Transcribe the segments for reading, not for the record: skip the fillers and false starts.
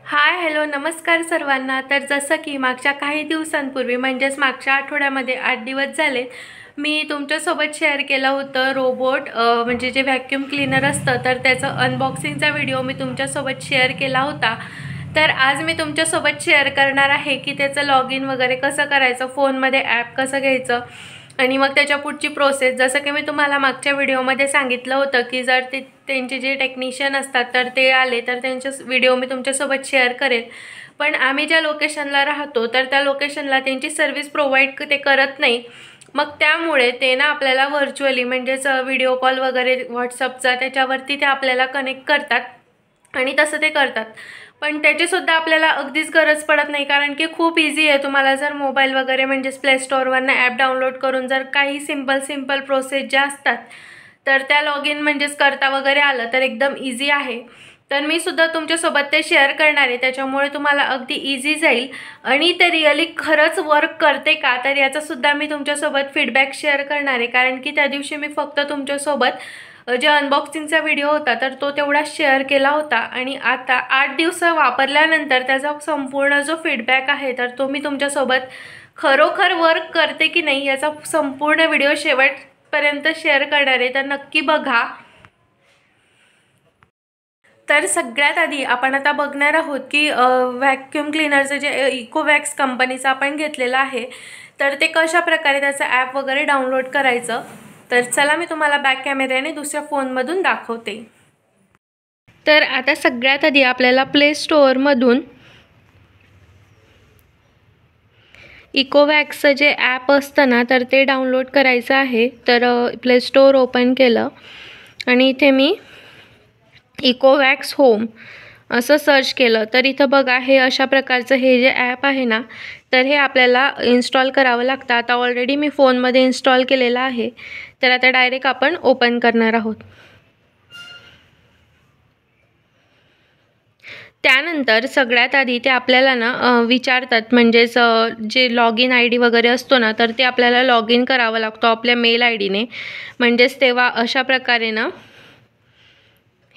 Hi hello नमस्कार सर्वांना। तर जसं की मागच्या काही दिवसांपूर्वी म्हणजेच मागच्या आठवड्यामध्ये 8 दिवस झाले मी तुमच्यासोबत शेअर केलं होतं रोबोट म्हणजे जे व्हॅक्यूम क्लीनर असतं तर त्याचं अनबॉक्सिंगचा व्हिडिओ मी तुमच्यासोबत शेअर केला होता। तर आज मी तुमच्यासोबत शेअर करणार आहे की त्याचं लॉग इन वगैरे कसं करायचं, फोनमध्ये ॲप कसं घ्यायचं आणि मग त्याच्या पुढची प्रोसेस। जसं की मी तुम्हाला मागच्या व्हिडिओमध्ये सांगितलं होतं की जर त्यांचे जे टेक्निशियन असतात तर ते आले तर त्यांचे व्हिडिओ मी तुमच्यासोबत शेअर करेल। पण आम्ही ज्या लोकेशनला राहतो तर त्या लोकेशनला त्यांची सर्व्हिस प्रोव्हाइड ते करत नाही। मग त्यामुळे ते ना आपल्याला व्हर्च्युअली म्हणजेच व्हिडिओ कॉल वगैरे व्हॉट्सअपचा त्याच्यावरती ते आपल्याला कनेक्ट करतात आणि तसं ते करतात। पण त्याची सुद्धा आपल्याला अगदीच गरज पडत नाही, कारण की खूप इझी आहे। तुम्हाला जर मोबाईल वगैरे म्हणजे प्ले स्टोअरवरनं ॲप डाउनलोड करून जर काही सिंपल प्रोसेस ज्या असतात तर त्या लॉग इन म्हणजेच करता वगैरे आलं तर एकदम इझी आहे। तर मी सुद्धा तुमच्यासोबत ते शेअर करणार आहे, त्याच्यामुळे तुम्हाला अगदी इझी जाईल आणि ते रिअली खरंच वर्क करते का तर याचा सुद्धा मी तुमच्यासोबत फीडबॅक शेअर करणार आहे। कारण की त्या दिवशी मी फक्त तुमच्यासोबत जे अनबॉक्सिंगचा व्हिडिओ होता तर तो तेवढा शेअर केला होता आणि आता 8 दिवस वापरल्यानंतर त्याचा संपूर्ण जो फीडबॅक आहे तर तो मी तुमच्यासोबत खरोखर वर्क करते की नाही याचा संपूर्ण व्हिडिओ शेवटपर्यंत शेअर करणार आहे, तर नक्की बघा। तर सगळ्यात आधी आपण आता बघणार आहोत की व्हॅक्यूम क्लीनरचं जे इकोवॅक्स कंपनीचं आपण घेतलेलं आहे तर ते कशा प्रकारे त्याचं ॲप वगैरे डाउनलोड करायचं। तर चला मी तुम्हाला बॅक कॅमेऱ्याने दुसऱ्या फोनमधून दाखवते। तर आता सगळ्यात आधी आपल्याला प्ले स्टोअरमधून इकोवॅक्सचं जे ॲप असतं ना तर ते डाउनलोड करायचं आहे। तर प्ले स्टोअर ओपन केलं आणि इथे मी इकोवॅक्स होम असं सर्च केलं तर इथं बघा हे अशा प्रकारचं हे जे ॲप आहे ना तर हे आपल्याला इन्स्टॉल करावं लागतं। आता ऑलरेडी मी फोनमध्ये इन्स्टॉल केलेलं आहे, तर आता डायरेक्ट आपण ओपन करणार आहोत। त्यानंतर सगळ्यात आधी ते आपल्याला ना विचारतात म्हणजेच जे लॉग इन ID वगैरे असतो ना तर ते आपल्याला लॉग इन करावं लागतो आपल्या मेल IDने। म्हणजेच तेव्हा अशा प्रकारे ना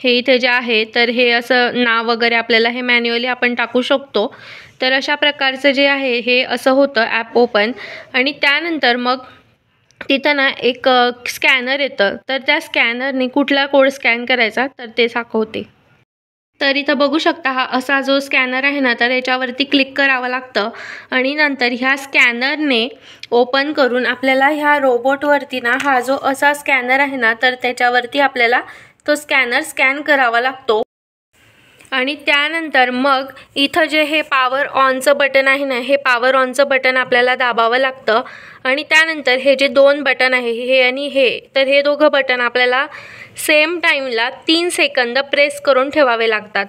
हे इथे जे आहे तर हे असं नाव वगैरे आपल्याला हे मॅन्युअली आपण टाकू शकतो। तर अशा प्रकारचं जे आहे हे असं होतं ॲप ओपन आणि त्यानंतर मग तिथं ना एक स्कॅनर येतं, तर त्या स्कॅनरने कुठला कोड स्कॅन करायचा तर ते दाखवते। तर इथं बघू शकता हा असा जो स्कॅनर आहे ना तर याच्यावरती क्लिक करावं लागतं आणि नंतर ह्या स्कॅनरने ओपन करून आपल्याला ह्या रोबोटवरती ना हा जो असा स्कॅनर आहे ना तर त्याच्यावरती आपल्याला तो स्कॅनर स्कॅन करावा लागतो आणि त्यानंतर मग इथं जे हे पॉवर ऑनचं बटन आहे ना हे पॉवर ऑनचं बटन आपल्याला दाबावं लागतं आणि त्यानंतर हे जे 2 बटन आहे हे आणि हे तर हे दोघं बटन आपल्याला सेम टाईमला 3 सेकंद प्रेस करून ठेवावे लागतात।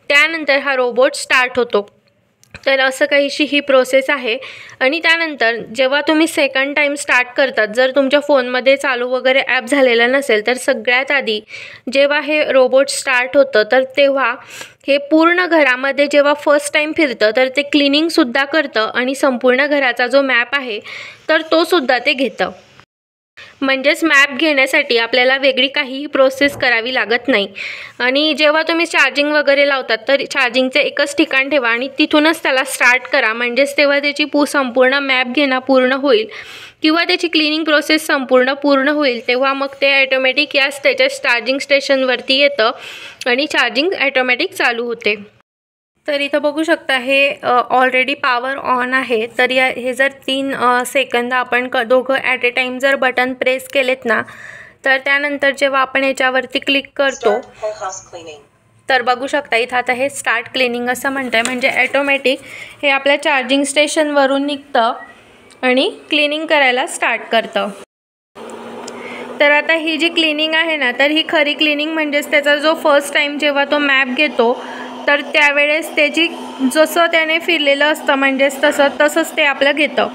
त्यानंतर हा रोबोट स्टार्ट होतो। तर असं काहीशी ही प्रोसेस आहे आणि त्यानंतर जेव्हा तुम्ही सेकंड टाईम स्टार्ट करतात जर तुमच्या फोनमध्ये चालू वगैरे ॲप झालेला नसेल तर सगळ्यात आधी जेव्हा हे रोबोट स्टार्ट होतं तर तेव्हा हे पूर्ण घरामध्ये जेव्हा फर्स्ट टाईम फिरतं तर ते क्लिनिंगसुद्धा करतं आणि संपूर्ण घराचा जो मॅप आहे तर तो सुद्धा ते घेतं। म्हणजेच मॅप घेण्यासाठी आपल्याला वेगळी काहीही प्रोसेस करावी लागत नाही आणि जेव्हा तुम्ही चार्जिंग वगैरे लावतात तर चार्जिंगचे एकच ठिकाण ठेवा आणि तिथूनच त्याला स्टार्ट करा, म्हणजेच तेव्हा त्याची संपूर्ण मॅप घेणं पूर्ण होईल किंवा त्याची क्लिनिंग प्रोसेस संपूर्ण पूर्ण होईल तेव्हा मग ते ॲटोमॅटिक त्याच्या चार्जिंग स्टेशनवरती येतं आणि चार्जिंग ॲटोमॅटिक चालू होते। तर इथं बघू शकता हे ऑलरेडी पॉवर ऑन आहे। तर हे जर 3 सेकंद आपण दोघं ॲट ए टाईम जर बटन प्रेस केलेत ना तर त्यानंतर जेव्हा आपण याच्यावरती क्लिक करतो तर बघू शकता इथं आता हे स्टार्ट क्लिनिंग असं म्हणतं आहे, म्हणजे ॲटोमॅटिक हे आपल्या चार्जिंग स्टेशनवरून निघतं आणि क्लिनिंग करायला स्टार्ट करतं। तर आता ही जी क्लिनिंग आहे ना तर ही खरी क्लिनिंग म्हणजेच त्याचा जो फर्स्ट टाईम जेव्हा तो मॅप घेतो तर त्यावेळेस त्याची जसं त्याने फिरलेलं असतं म्हणजेच तसंच ते आपलं घेतं।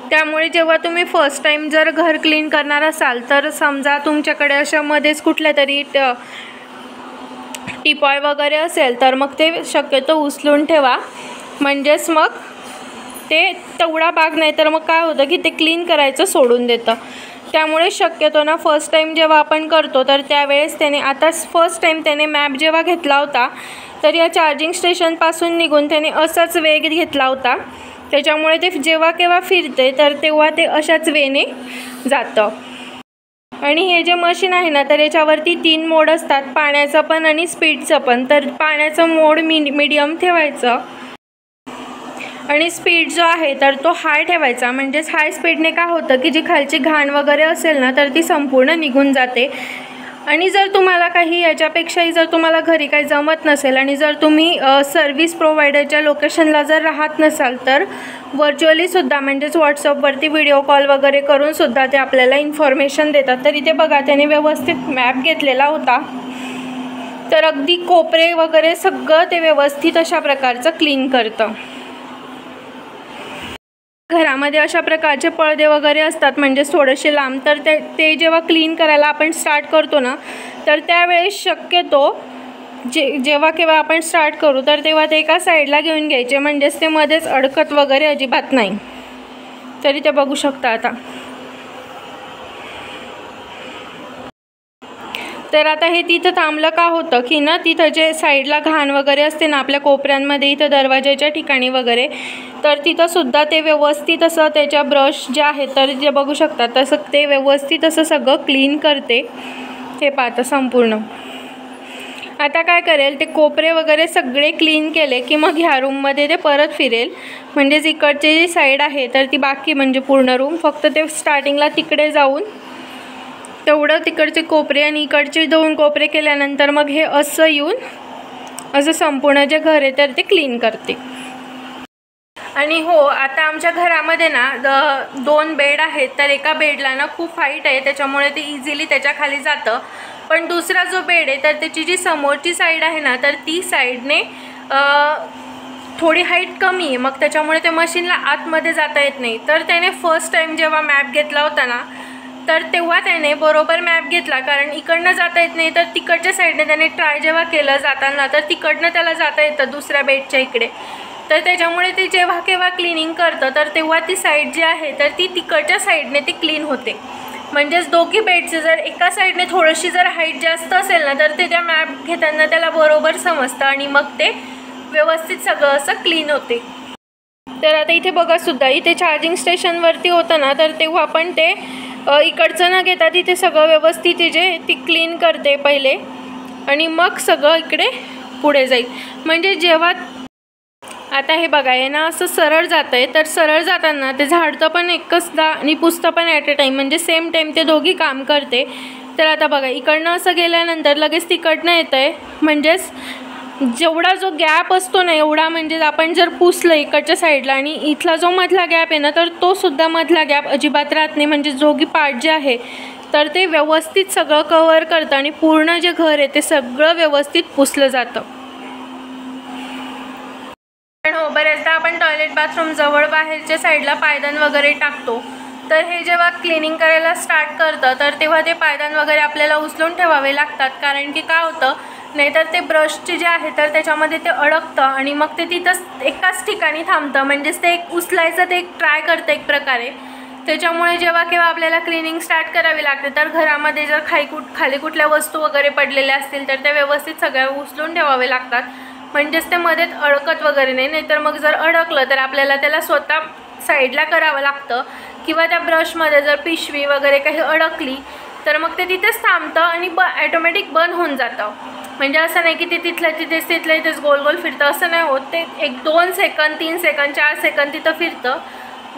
त्यामुळे जेव्हा तुम्ही फर्स्ट टाईम जर घर क्लीन करणार असाल तर समजा तुमच्याकडे अशा मध्येच कुठल्या तरी टिपॉय वगैरे असेल तर मग ते शक्यतो उचलून ठेवा, म्हणजेच मग ते तेवढा भाग नाही तर मग काय होतं की ते क्लीन करायचं सोडून देतं। त्यामुळे शक्यतो ना फर्स्ट टाईम जेव्हा आपण करतो तर त्यावेळेस त्याने आता फर्स्ट टाईम त्याने मॅप जेव्हा घेतला होता तर या चार्जिंग स्टेशनपासून निघून त्याने असाच वेग घेतला होता, त्याच्यामुळे ते जेव्हा केव्हा फिरते तर तेव्हा ते अशाच वेने जातं. आणि हे जे मशीन आहे ना, तर याच्यावरती 3 मोड असतात, पाण्याचं पण आणि स्पीडचं पण. तर पाण्याचं मोड मीडियम ठेवायचं आणि स्पीड जो आहे तर तो हाय ठेवायचा. म्हणजेच हाय स्पीडने काय होतं की जी खालची घाण वगैरे असेल ना तर ती संपूर्ण निघून जाते. आणि जर तुम्हाला काही याच्यापेक्षाही जर तुम्हाला घरी काही जमत नसेल आणि जर तुम्ही सर्व्हिस प्रोव्हायडरच्या लोकेशनला जर राहत नसाल तर व्हर्च्युअलीसुद्धा म्हणजेच व्हॉट्सअपवरती व्हिडिओ कॉल वगैरे करूनसुद्धा ते आपल्याला इन्फॉर्मेशन देतात. तर इथे बघा त्याने व्यवस्थित मॅप घेतलेला होता, तर अगदी कोपरे वगैरे सगळं ते व्यवस्थित अशा प्रकारचं क्लीन करतं. घरामध्ये अशा प्रकारचे पडदे वगैरे असतात म्हणजे थोडेसे लांब, तर ते जेव्हा क्लीन करायला आपण स्टार्ट करतो ना तर त्यावेळेस शक्यतो जेव्हा केव्हा आपण स्टार्ट करू तर तेव्हा ते एका साईडला घेऊन घ्यायचे, म्हणजेच ते मध्येच अडकत वगैरे अजिबात नाही. तरी ते बघू शकता आता. तर आता हे तिथं थांबलं का होतं की ना, तिथं जे साईडला घाण वगैरे असते ना आपल्या कोपऱ्यांमध्ये इथं दरवाजाच्या ठिकाणी वगैरे, तर तिथंसुद्धा ते व्यवस्थित असं त्याच्या ब्रश जे आहे तर जे बघू शकता तसं ते व्यवस्थित असं सगळं क्लीन करते. हे पाहता संपूर्ण. आता काय करेल, ते कोपरे वगैरे सगळे क्लीन केले की मग ह्या रूममध्ये ते परत फिरेल. म्हणजेच इकडची जी साईड आहे तर ती बाकी म्हणजे पूर्ण रूम, फक्त ते स्टार्टिंगला तिकडे जाऊन तेवढं तिकडचे कोपरे आणि इकडचे 2 कोपरे केल्यानंतर मग हे असं येऊन असं संपूर्ण जे घर आहे तर ते क्लीन करते. आणि हो, आता आमच्या घरामध्ये ना 2 बेड आहेत, तर एका बेडला ना खूप हाईट आहे त्याच्यामुळे ते इझिली त्याच्या खाली जातं. पण दुसरा जो बेड आहे तर त्याची जी समोरची साईड आहे ना तर ती साईडने थोडी हाईट कमी आहे, मग त्याच्यामुळे ते मशीनला आतमध्ये जाता येत नाही. तर त्याने फर्स्ट टाईम जेव्हा मॅप घेतला होता ना तर तेव्हा त्याने बरोबर मॅप घेतला, कारण इकडनं जाता येत नाही तर तिकडच्या साईडने त्याने ट्राय जेव्हा केलं जाताना तर तिकडनं त्याला जाता येतं दुसऱ्या बेडच्या इकडे. तर त्याच्यामुळे ते जेव्हा केव्हा क्लिनिंग करतं तर तेव्हा ती साईड जी आहे तर ती तिकडच्या साईडने ती क्लीन होते. म्हणजेच दोघी बेडचे जर एका साईडने थोडीशी जर हाईट जास्त असेल ना तर ते त्या मॅप घेताना त्याला बरोबर समजतं आणि मग ते व्यवस्थित सगळं असं क्लीन होते. तर आता इथे बघा सुद्धा, इथे चार्जिंग स्टेशनवरती होतं ना तर तेव्हा पण ते इकडचं न घेता तिथे सगळं व्यवस्थित ती क्लीन करते पहिले आणि मग सगळं इकडे पुढे जाईल. म्हणजे जेव्हा आता हे बघा आहे ना असं सरळ जातं आहे, तर सरळ जाताना ते झाडतं पण एकचदा आणि पुसतं पण ॲट अ टाईम, म्हणजे सेम टाईम ते दोघी काम करते. तर आता बघा इकडनं असं गेल्यानंतर लगेच तिकडनं येतं आहे, म्हणजेच जेवढा जो गॅप असतो ना एवढा, म्हणजे आपण जर पुसलं इकडच्या साईडला आणि इथला जो मधला गॅप आहे ना तर तो सुद्धा मधला गॅप अजिबात राहत नाही. म्हणजे दोघी पार्ट जे आहे तर ते व्यवस्थित सगळं कव्हर करतं आणि पूर्ण जे घर आहे ते सगळं व्यवस्थित पुसलं जातं. पण हो, बऱ्याचदा आपण टॉयलेट बाथरूम जवळ बाहेरच्या साईडला पायदान वगैरे टाकतो, तर हे जेव्हा क्लिनिंग करायला स्टार्ट करतं तर तेव्हा ते पायदान वगैरे आपल्याला उचलून ठेवावे लागतात. कारण की काय होतं, नाहीतर ते ब्रशचे जे आहे तर त्याच्यामध्ये ते अडकतं आणि मग ते तिथंच एकाच ठिकाणी थांबतं. म्हणजेच ते एक उचलायचं ते एक ट्राय करतं एक प्रकारे. त्याच्यामुळे जेव्हा केव्हा आपल्याला क्लिनिंग स्टार्ट करावी लागते तर घरामध्ये जर खाली कुठल्या वस्तू वगैरे पडलेल्या असतील तर त्या व्यवस्थित सगळ्या उचलून ठेवावे लागतात, म्हणजेच ते मध्येच अडकत वगैरे नाही. नाहीतर मग जर अडकलं तर आपल्याला त्याला स्वतः साईडला करावं लागतं, किंवा त्या ब्रशमध्ये जर पिशवी वगैरे काही अडकली तर मग ते तिथेच थांबतं आणि ॲटोमॅटिक बंद होऊन जातं. म्हणजे असं नाही की ते तिथल्या इथेच गोल गोल फिरतं, असं नाही होत. ते 1-2 सेकंद 3 सेकंद 4 सेकंद तिथं फिरतं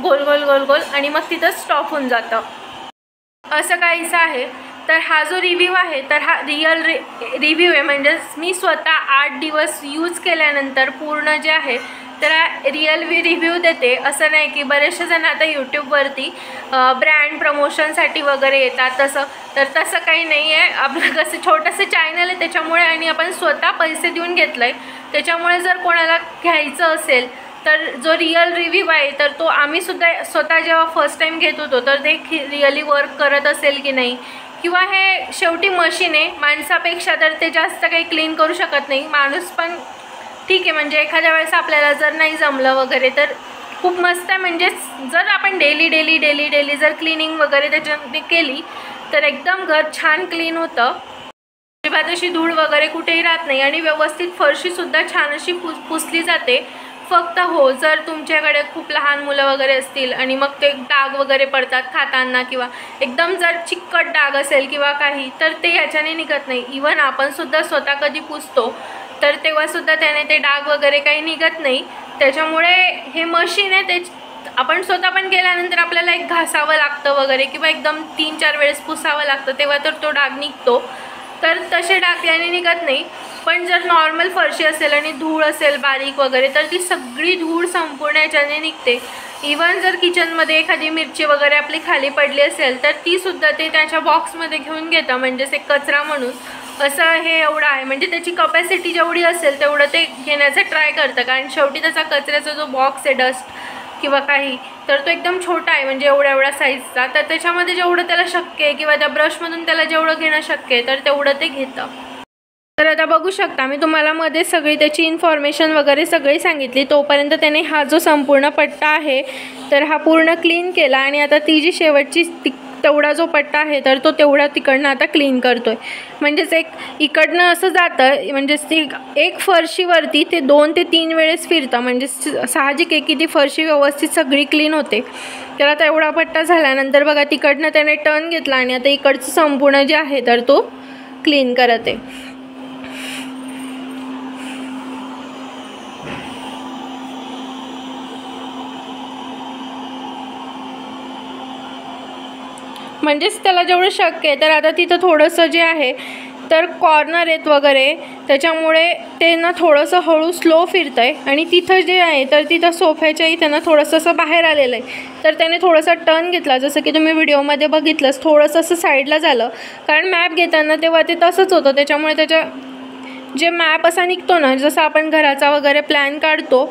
गोल गोल आणि मग तिथं स्टॉप होऊन जातं, असं काहीसं आहे. तर हा जो रिव्ह्यू आहे तर हा रिअल रिव्ह्यू आहे. म्हणजेच मी स्वतः 8 दिवस यूज केल्यानंतर पूर्ण जे आहे तर रिअल रिव्ह्यू देते. असं नाही की बरेचसे जण आता यूट्यूबवरती ब्रँड प्रमोशनसाठी वगैरे येतात, तसं काही नाही आहे. आपलं कसं छोटंसं चॅनल आहे त्याच्यामुळे, आणि आपण स्वतः पैसे देऊन घेतलं आहे त्याच्यामुळे जर कोणाला घ्यायचं असेल तर जो रिअल रिव्ह्यू आहे तर तो आम्हीसुद्धा स्वतः जेव्हा फर्स्ट टाईम घेत होतो तर ते रिअली वर्क करत असेल की नाही, किंवा हे शेवटी मशीन आहे, माणसापेक्षा तर ते जास्त काही क्लीन करू शकत नाही. माणूस पण ठीक आहे, म्हणजे एखाद्या वेळेस आपल्याला जर नाही जमलं वगैरे तर खूप मस्त आहे. म्हणजे जर आपण डेली जर क्लिनिंग वगैरे त्याच्याने केली तर एकदम घर छान क्लीन होतं. अजिबात अशी धूळ वगैरे कुठेही राहत नाही आणि व्यवस्थित फरशीसुद्धा छान अशी पुसली जाते. फक्त हो, जर तुमच्याकडे खूप लहान मुलं वगैरे असतील आणि मग ते डाग वगैरे पडतात खाताना किंवा एकदम जर चिकट डाग असेल किंवा काही, तर ते ह्याच्याने निघत नाही. इवन आपणसुद्धा स्वतः कधी पुसतो तर तेव्हासुद्धा त्याने ते डाग वगैरे काही निघत नाही. त्याच्यामुळे हे मशीन आहे, ते आपण स्वतः पण केल्यानंतर आपल्याला एक घासावं लागतं वगैरे किंवा एकदम 3-4 वेळेस पुसावं लागतं, तेव्हा तर तो डाग निघतो. तर तसे डाग याने निघत नाही. पण जर नॉर्मल फरशी असेल आणि धूळ असेल बारीक वगैरे, तर ती सगळी धूळ संपूर्ण याच्याने निघते. इवन जर किचनमध्ये एखादी मिरची वगैरे आपली खाली पडली असेल तर तीसुद्धा ते त्याच्या बॉक्समध्ये घेऊन घेतं, म्हणजेच एक कचरा म्हणून. असं हे एवढं आहे, म्हणजे त्याची कपॅसिटी जेवढी असेल तेवढं ते घेण्याचा ट्राय करतं. कारण शेवटी त्याचा कचऱ्याचा जो बॉक्स आहे डस्ट किंवा काही, तर तो एकदम छोटा आहे, म्हणजे एवढ्या साईजचा. तर त्याच्यामध्ये जेवढं त्याला शक्य आहे किंवा त्या ब्रशमधून त्याला जेवढं घेणं शक्य आहे तर तेवढं ते घेतं. तर आता बघू शकता, मी तुम्हाला मध्ये सगळी त्याची इन्फॉर्मेशन वगैरे सगळी सांगितली. तोपर्यंत त्याने हा जो संपूर्ण पट्टा आहे तर हा पूर्ण क्लीन केला आणि आता ती जी शेवटची तेवढा जो पट्टा आहे तर तो तेवढा तिकडनं आता क्लीन करतोय. म्हणजेच एक इकडनं असं जातं, म्हणजेच ती एक फरशीवरती ते 2 ते 3 वेळेस फिरतं, म्हणजे साहजिक आहे की ती फरशी व्यवस्थित सगळी क्लीन होते. तर आता एवढा पट्टा झाल्यानंतर बघा तिकडनं त्याने टर्न घेतला आणि आता इकडचं संपूर्ण जे आहे तर तो क्लीन करत आहे. म्हणजेच त्याला जेवढं शक्य आहे. तर आता तिथं थोडंसं जे आहे तर कॉर्नर आहेत वगैरे, त्याच्यामुळे ते ना थोडंसं हळू स्लो फिरतं आहे आणि तिथं जे आहे तर तिथं सोफ्याच्या इथं ना थोडंसं असं बाहेर आलेलं आहे. तर त्याने थोडंसं टर्न घेतला, जसं की तुम्ही व्हिडिओमध्ये बघितलंच, थोडंसं असं साईडला झालं. कारण मॅप घेताना तेव्हा ते तसंच होतं, त्याच्यामुळे त्याच्या जे मॅप असा निघतो ना, जसं आपण घराचा वगैरे प्लॅन काढतो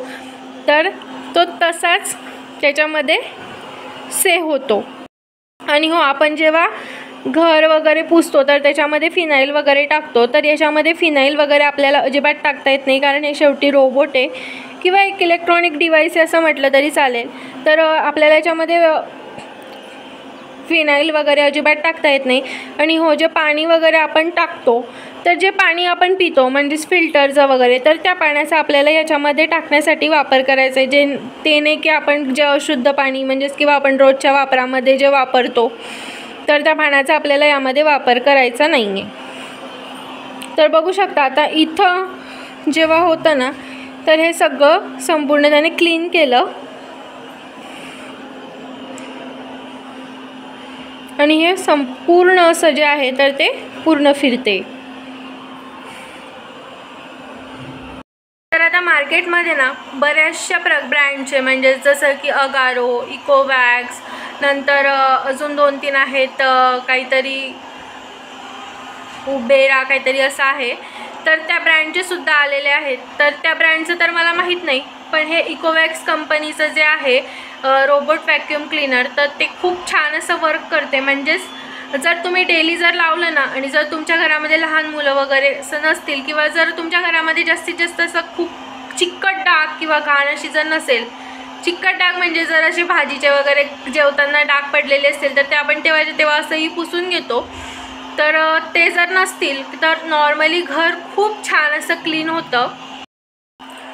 तर तो तसाच त्याच्यामध्ये सेव्ह होतो. आणि हो, आपण जेव्हा घर वगैरे पुसतो तर त्याच्यामध्ये फिनाईल वगैरे टाकतो, तर याच्यामध्ये फिनाईल वगैरे आपल्याला अजिबात टाकता येत नाही, कारण हे शेवटी रोबोट आहे किंवा एक इलेक्ट्रॉनिक डिव्हाइस आहे असं म्हटलं तरी चालेल. तर आपल्याला याच्यामध्ये फिनाईल वगैरे अजिबात टाकता येत नाही. आणि हो, जे पाणी वगैरे आपण टाकतो तर जे पाणी आपण पितो म्हणजेच फिल्टरचं वगैरे, तर त्या पाण्याचा आपल्याला याच्यामध्ये टाकण्यासाठी वापर करायचा आहे. जे ते नाही की आपण जे अशुद्ध पाणी म्हणजेच किंवा आपण रोजच्या वापरामध्ये जे वापरतो तर त्या पाण्याचा आपल्याला यामध्ये वापर करायचा नाही आहे. तर बघू शकता आता इथं जेव्हा होतं ना तर हे सगळं संपूर्ण त्याने क्लीन केलं आणि हे संपूर्ण असं जे आहे तर ते पूर्ण फिरते. तर आता मार्केटमध्ये ना बऱ्याचशा ब्रँडचे, म्हणजे जसं की अगारो, इकोवॅक्स, नंतर अजून 2-3 आहेत, काहीतरी उबेरा काहीतरी असं आहे, तर त्या ब्रँडचे सुद्धा आलेले आहेत. तर त्या ब्रँडचं तर मला माहीत नाही, पण हे इकोवॅक्स कंपनीचं जे आहे रोबोट व्हॅक्यूम क्लीनर, तर ते खूप छान असं वर्क करते. म्हणजेच जर तुम्ही डेली जर लावलं ना आणि जर तुमच्या घरामध्ये लहान मुलं वगैरे असं नसतील किंवा जर तुमच्या घरामध्ये जास्तीत जास्त असं खूप चिकट डाग किंवा घाण अशी जर नसेल, चिकट डाग म्हणजे जर असे भाजीचे वगैरे जेवताना डाग पडलेले असतील तर ते आपण तेव्हा असंही पुसून घेतो. तर ते जर नसतील तर नॉर्मली घर खूप छान असं क्लीन होतं.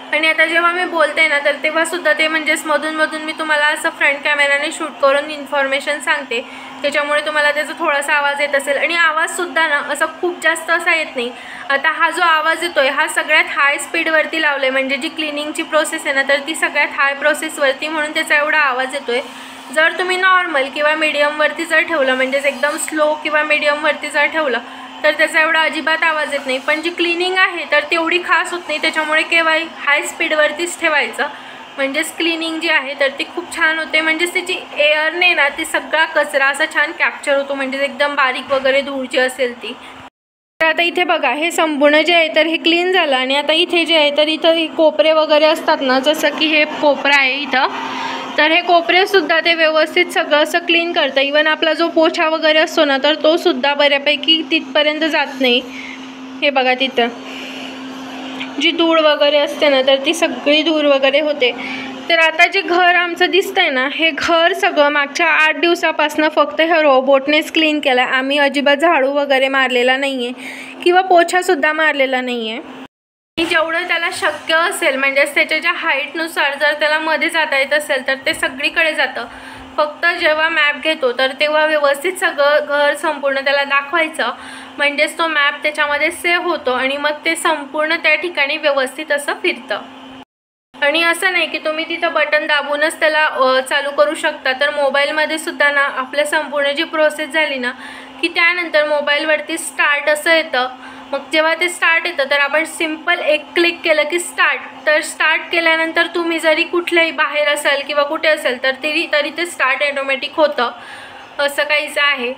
आणि आता जेव्हा मी बोलते ना तर तेव्हासुद्धा ते म्हणजेच मधून मी तुम्हाला असं फ्रंट कॅमेराने शूट करून इन्फॉर्मेशन सांगते, त्याच्यामुळे तुम्हाला त्याचा थोडासा आवाज येत असेल. आणि आवाजसुद्धा ना असा खूप जास्त असा येत नाही. आता हा जो आवाज येतो आहे हा सगळ्यात हाय स्पीडवरती लावला आहे, म्हणजे जी क्लिनिंगची प्रोसेस आहे ना तर ती सगळ्यात हाय प्रोसेसवरती, म्हणून त्याचा एवढा आवाज येतो आहे. जर तुम्ही नॉर्मल किंवा मीडियमवरती जर ठेवलं, म्हणजेच एकदम स्लो किंवा मीडियमवरती जर ठेवलं तर त्याचा एवढा अजिबात आवाज येत नाही. पण जी क्लिनिंग आहे तर तेवढी खास होत नाही, त्याच्यामुळे केव्हाही हाय स्पीडवरतीच ठेवायचं, म्हणजेच क्लिनिंग जी आहे तर ती खूप छान होते. म्हणजेच त्याची एअरने ना ती सगळा कचरा असा छान कॅप्चर होतो, म्हणजे एकदम बारीक वगैरे धूळ जी असेल ती. तर आता इथे बघा हे संपूर्ण जे आहे तर हे क्लीन झालं. आणि आता इथे जे आहे तर इथं कोपरे वगैरे असतात ना, जसं की हे कोपरा आहे इथं, तर हे कोपरेसुद्धा ते व्यवस्थित सगळं असं क्लीन करतं. इवन आपला जो पोछा वगैरे असतो ना तर तो सुद्धा बऱ्यापैकी तिथपर्यंत जात नाही. हे बघा तिथं जी धूळ वगैरे असते ना तर ती सगळी धूळ वगैरे होते. तर आता जे घर आमचं दिसतंय ना, हे घर सगळं मागच्या 8 दिवसापासून फक्त ह्या रोबोटनेच क्लीन केलं आहे. आम्ही अजिबात झाडू वगैरे मारलेला नाही आहे किंवा पोछासुद्धा मारलेला नाही आहे. जेवढं त्याला शक्य असेल म्हणजेच त्याच्या ज्या हाईटनुसार जर त्याला मध्ये जाता येत असेल तर ते सगळीकडे जातं. फक्त जेव्हा मॅप घेतो तर तेव्हा व्यवस्थित सगळं घर संपूर्ण त्याला दाखवायचं, म्हणजेच तो मॅप त्याच्यामध्ये सेव्ह होतो आणि मग ते संपूर्ण त्या ठिकाणी व्यवस्थित असं फिरतं. आणि असं नाही की तुम्ही तिथं बटन दाबूनच त्याला चालू करू शकता, तर मोबाईलमध्ये सुद्धा ना आपल्या संपूर्ण जी प्रोसेस झाली ना की त्यानंतर मोबाईलवरती स्टार्ट असं येतं. मग जेव्हा ते स्टार्ट येतं तर आपण सिम्पल एक क्लिक केलं की स्टार्ट. तर स्टार्ट केल्यानंतर तुम्ही जरी कुठल्याही बाहेर असाल किंवा कुठे असेल तर तरी ते स्टार्ट ऑटोमॅटिक होतं, असं काहीच आहे.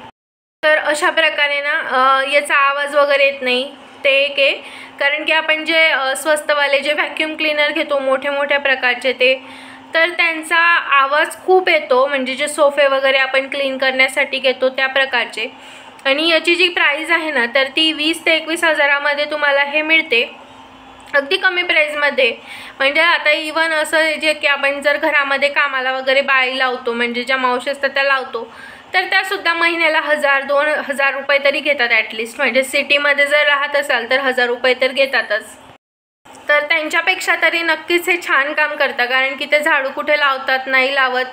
तर अशा प्रकारे ना याचा आवाज वगैरे येत नाही, ते एक आहे. कारण की आपण जे स्वस्तवाले जे व्हॅक्यूम क्लीनर घेतो मोठ्या प्रकारचे ते, तर त्यांचा आवाज खूप येतो, म्हणजे जे सोफे वगैरे आपण क्लीन करण्यासाठी घेतो त्या प्रकारचे. आणि याची जी प्राईस आहे ना तर ती 20 ते 21 हजारामध्ये तुम्हाला हे मिळते, अगदी कमी प्राईजमध्ये. म्हणजे आता इवन असं जे की आपण जर घरामध्ये कामाला वगैरे बाई लावतो, म्हणजे ज्या मावशी असतात त्या लावतो, तर त्यासुद्धा महिन्याला 1000-2000 रुपये तरी घेतात ॲटलिस्ट. म्हणजे सिटीमध्ये जर राहत असाल तर 1000 रुपये तर घेतातच. तर त्यांच्यापेक्षा तरी नक्कीच हे छान काम करतं, कारण की ते झाडू कुठे लावतात, नाही लावत,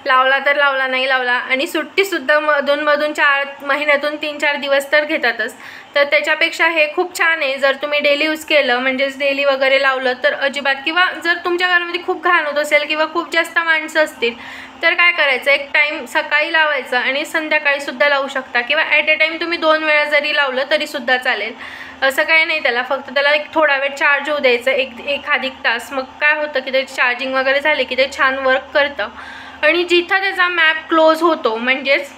लावला तर लावला, नाही लावला. आणि सुट्टीसुद्धा मधून 4 महिन्यातून 3-4 दिवस तर घेतातच. तर त्याच्यापेक्षा हे खूप छान आहे. जर तुम्ही डेली यूज केलं म्हणजेच डेली वगैरे लावलं तर अजिबात, किंवा जर तुमच्या घरामध्ये खूप घाण होत असेल किंवा खूप जास्त माणसं असतील तर काय करायचं, एक टाईम सकाळी लावायचं आणि संध्याकाळीसुद्धा लावू शकता, किंवा ॲट अ टाईम तुम्ही 2 वेळा जरी लावलं तरीसुद्धा चालेल. असं काही नाही त्याला, फक्त त्याला एक थोडा वेळ चार्ज होऊ द्यायचं, एखादी तास. मग काय होतं की त्याची चार्जिंग वगैरे झाली की ते छान वर्क करतं. आणि जिथं त्याचा मॅप क्लोज होतो, म्हणजेच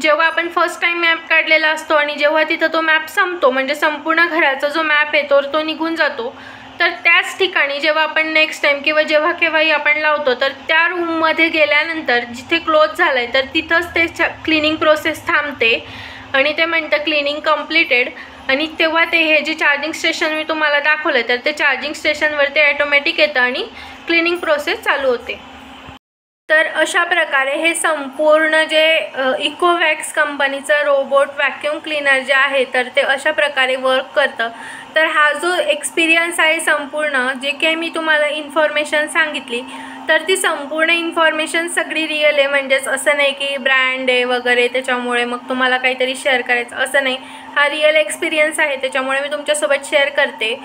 जेव्हा आपण फर्स्ट टाईम मॅप काढलेला असतो आणि जेव्हा तिथं तो मॅप संपतो, म्हणजे संपूर्ण घराचा जो मॅप येतो तो निघून जातो, तर त्याच ठिकाणी जेव्हा आपण नेक्स्ट टाईम किंवा जेव्हा केव्हाही आपण लावतो तर त्या रूममध्ये गेल्यानंतर जिथे क्लोज झालं आहे तर तिथंच ते क्लिनिंग प्रोसेस थांबते आणि ते म्हणतं क्लिनिंग कम्प्लिटेड. आणि तेव्हा ते हे जे चार्जिंग स्टेशन मी तुम्हाला दाखवलं तर ते चार्जिंग स्टेशनवरती ॲटोमॅटिक येतं आणि क्लिनिंग प्रोसेस चालू होते. तर अशा प्रकारे हे संपूर्ण जे इकोवॅक्स कंपनीचं रोबोट व्हॅक्यूम क्लीनर जे आहे तर ते अशा प्रकारे वर्क करतं. तर हा जो एक्सपिरियन्स आहे संपूर्ण, जे काही मी तुम्हाला इन्फॉर्मेशन सांगितली, तर ती संपूर्ण इन्फॉर्मेशन सगळी रिअल आहे. म्हणजेच असं नाही की ब्रँड आहे वगैरे त्याच्यामुळे मग तुम्हाला काहीतरी शेअर करायचं, असं नाही. हा रिअल एक्सपिरियन्स आहे, त्याच्यामुळे मी तुमच्यासोबत शेअर करते.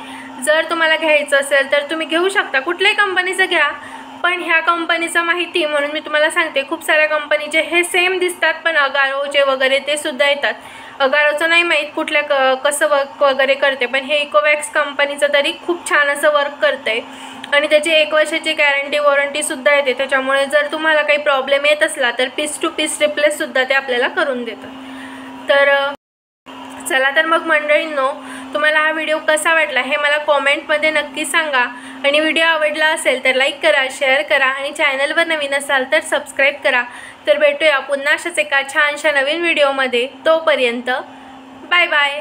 जर तुम्हाला घ्यायचं असेल तर तुम्ही घेऊ शकता, कुठल्याही कंपनीचं घ्या. पण ह्या कंपनीचं माहिती म्हणून मी तुम्हाला सांगते, खूप साऱ्या कंपनीचे हे सेम दिसतात पण अगारोचे वगैरे ते सुद्धा येतात. अगारोचं नाही माहीत कुठल्या कसं वर्क वगैरे करते, पण हे इकोवॅक्स कंपनीचं तरी खूप छान असं वर्क करतं आहे. आणि त्याची 1 वर्षाची गॅरंटी वॉरंटीसुद्धा येते. त्याच्यामुळे जर तुम्हाला काही प्रॉब्लेम येत असला तर पीस टू पीस रिप्लेससुद्धा ते आपल्याला करून देतात. तर चला तर मग मंडळींनो, तुम्हाला हा व्हिडिओ कसा वाटला हे मला कॉमेंटमध्ये नक्की सांगा. आणि व्हिडिओ आवडला असेल तर लाईक करा, शेअर करा आणि चॅनलवर नवीन असाल तर सबस्क्राईब करा. तर भेटूया पुन्हा अशाच एका छानशा नवीन व्हिडिओमध्ये. तोपर्यंत बाय बाय.